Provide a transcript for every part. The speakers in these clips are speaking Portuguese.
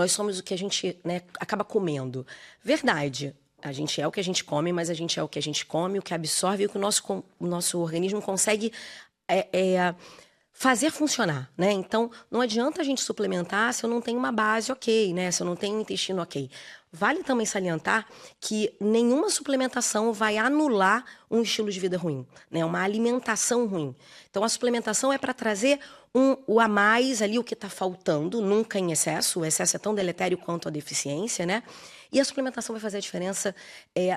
nós somos o que a gente, né, acaba comendo. Verdade. A gente é o que a gente come, mas a gente é o que a gente come, o que absorve e o que o nosso organismo consegue fazer funcionar, né? Então, não adianta a gente suplementar se eu não tenho uma base ok, né? Se eu não tenho um intestino ok. Vale também salientar que nenhuma suplementação vai anular um estilo de vida ruim, né? Uma alimentação ruim. Então, a suplementação é para trazer o a mais ali, o que está faltando, nunca em excesso. O excesso é tão deletério quanto a deficiência, né? E a suplementação vai fazer a diferença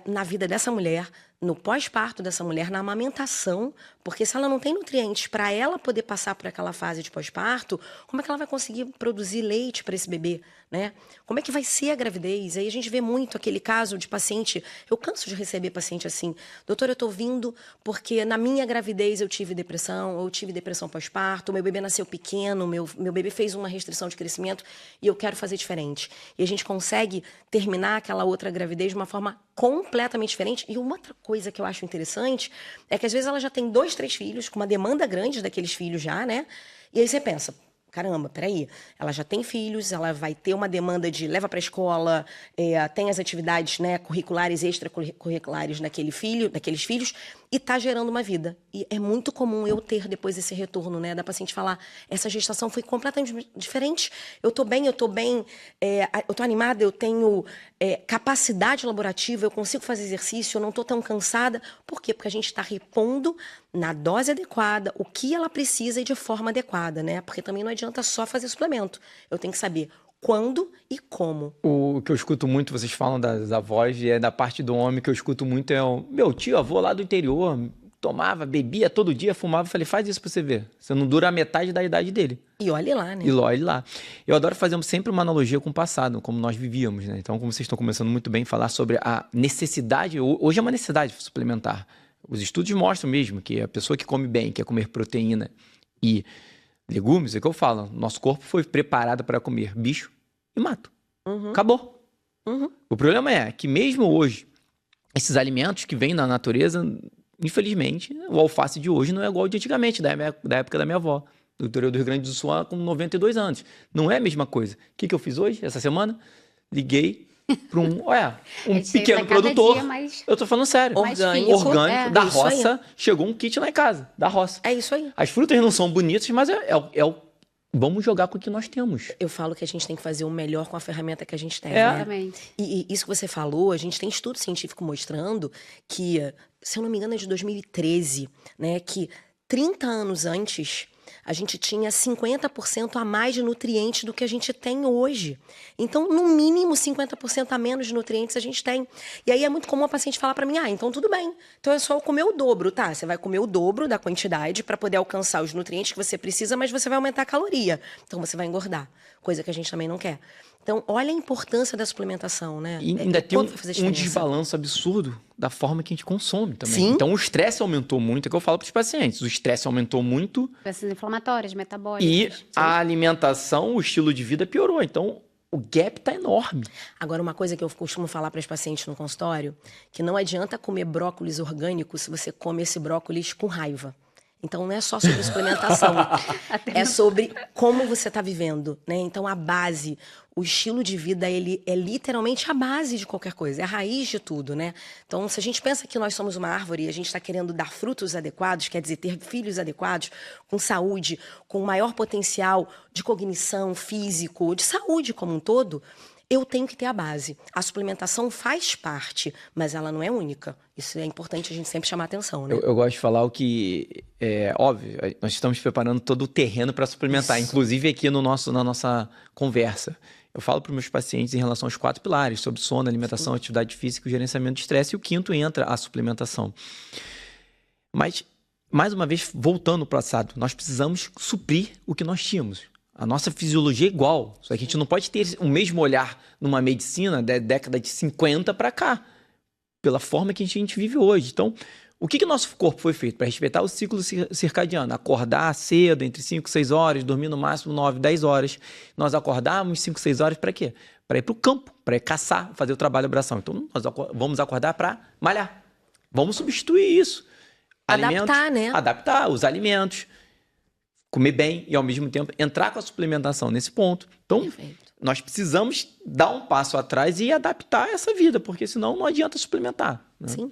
na vida dessa mulher, no pós-parto dessa mulher, na amamentação, porque se ela não tem nutrientes para ela poder passar por aquela fase de pós-parto, como é que ela vai conseguir produzir leite para esse bebê, né? Como é que vai ser a gravidez? Aí a gente vê muito aquele caso de paciente, eu canso de receber paciente assim, doutora, eu tô vindo porque na minha gravidez eu tive depressão, ou eu tive depressão pós-parto, meu bebê nasceu pequeno, meu bebê fez uma restrição de crescimento e eu quero fazer diferente. E a gente consegue terminar aquela outra gravidez de uma forma completamente diferente. E uma outra coisa que eu acho interessante é que às vezes ela já tem 2, 3 filhos, com uma demanda grande daqueles filhos já, né? E aí você pensa, caramba, peraí, ela já tem filhos, ela vai ter uma demanda de leva para a escola, tem as atividades, né, curriculares, extracurriculares daqueles filhos, e está gerando uma vida. E é muito comum eu ter depois esse retorno, né, da paciente falar, essa gestação foi completamente diferente, eu estou bem, eu estou animada, eu tenho capacidade laborativa, eu consigo fazer exercício, eu não estou tão cansada. Por quê? Porque a gente está repondo na dose adequada, o que ela precisa e de forma adequada, né? Porque também não adianta só fazer suplemento. Eu tenho que saber quando e como. O que eu escuto muito, vocês falam das avós, e da parte do homem que eu escuto muito é o meu tio, avô lá do interior, tomava, bebia todo dia, fumava. Eu falei, faz isso pra você ver. Você não dura a metade da idade dele. E olhe lá, né? E olhe lá. Eu adoro fazer sempre uma analogia com o passado, como nós vivíamos, né? Então, como vocês estão começando muito bem a falar sobre a necessidade, hoje é uma necessidade suplementar. Os estudos mostram mesmo que a pessoa que come bem, quer comer proteína e legumes, é o que eu falo, nosso corpo foi preparado para comer bicho e mato. Acabou. O problema é que mesmo hoje, esses alimentos que vêm na natureza, infelizmente, o alface de hoje não é igual ao de antigamente, da época da minha avó, do interior do Rio Grande do Sul, com 92 anos. Não é a mesma coisa. O que eu fiz hoje, essa semana? Liguei para um pequeno produtor. Eu tô falando sério. Orgânico da roça. Chegou um kit lá em casa, da roça. É isso aí. As frutas não são bonitas, mas vamos jogar com o que nós temos. Eu falo que a gente tem que fazer o melhor com a ferramenta que a gente tem. Exatamente. Né? E isso que você falou, a gente tem estudo científico mostrando que, se eu não me engano, é de 2013, né, que 30 anos antes, a gente tinha 50% a mais de nutrientes do que a gente tem hoje. Então, no mínimo, 50% a menos de nutrientes a gente tem. E aí é muito comum a paciente falar para mim, então tudo bem, então é só eu comer o dobro, tá? Você vai comer o dobro da quantidade para poder alcançar os nutrientes que você precisa, mas você vai aumentar a caloria. Então, você vai engordar, coisa que a gente também não quer. Então, olha a importância da suplementação, né? E ainda tem um desbalanço absurdo da forma que a gente consome também. Sim. Então, o estresse aumentou muito, é o que eu falo para os pacientes. O estresse aumentou muito. Doenças inflamatórias, metabólicas. E a alimentação, o estilo de vida piorou. Então, o gap tá enorme. Agora, uma coisa que eu costumo falar para as pacientes no consultório, que não adianta comer brócolis orgânico se você come esse brócolis com raiva. Então, não é só sobre suplementação, é sobre como você está vivendo, né? Então, a base, o estilo de vida, ele é literalmente a base de qualquer coisa, é a raiz de tudo, né? Então, se a gente pensa que nós somos uma árvore e a gente está querendo dar frutos adequados, quer dizer, ter filhos adequados, com saúde, com maior potencial de cognição, físico, de saúde como um todo, eu tenho que ter a base. A suplementação faz parte, mas ela não é única. Isso é importante a gente sempre chamar atenção, né? Eu gosto de falar o que é óbvio, nós estamos preparando todo o terreno para suplementar, isso. Inclusive aqui na nossa conversa. Eu falo para os meus pacientes em relação aos 4 pilares, sobre sono, alimentação, atividade física e gerenciamento de estresse, e o 5º entra a suplementação. Mas, mais uma vez, voltando para o passado, nós precisamos suprir o que nós tínhamos. A nossa fisiologia é igual, só que a gente não pode ter o mesmo olhar numa medicina da década de 50 para cá, pela forma que a gente vive hoje. Então, o que nosso corpo foi feito? Para respeitar o ciclo circadiano, acordar cedo, entre 5 e 6 horas, dormir no máximo 9, 10 horas. Nós acordarmos 5, 6 horas para quê? Para ir para o campo, para ir caçar, fazer o trabalho de bração. Então, nós vamos acordar para malhar. Vamos substituir isso. Adaptar, né? Adaptar os alimentos. Comer bem e, ao mesmo tempo, entrar com a suplementação nesse ponto. Então, nós precisamos dar um passo atrás e adaptar essa vida, porque senão não adianta suplementar, né? Sim.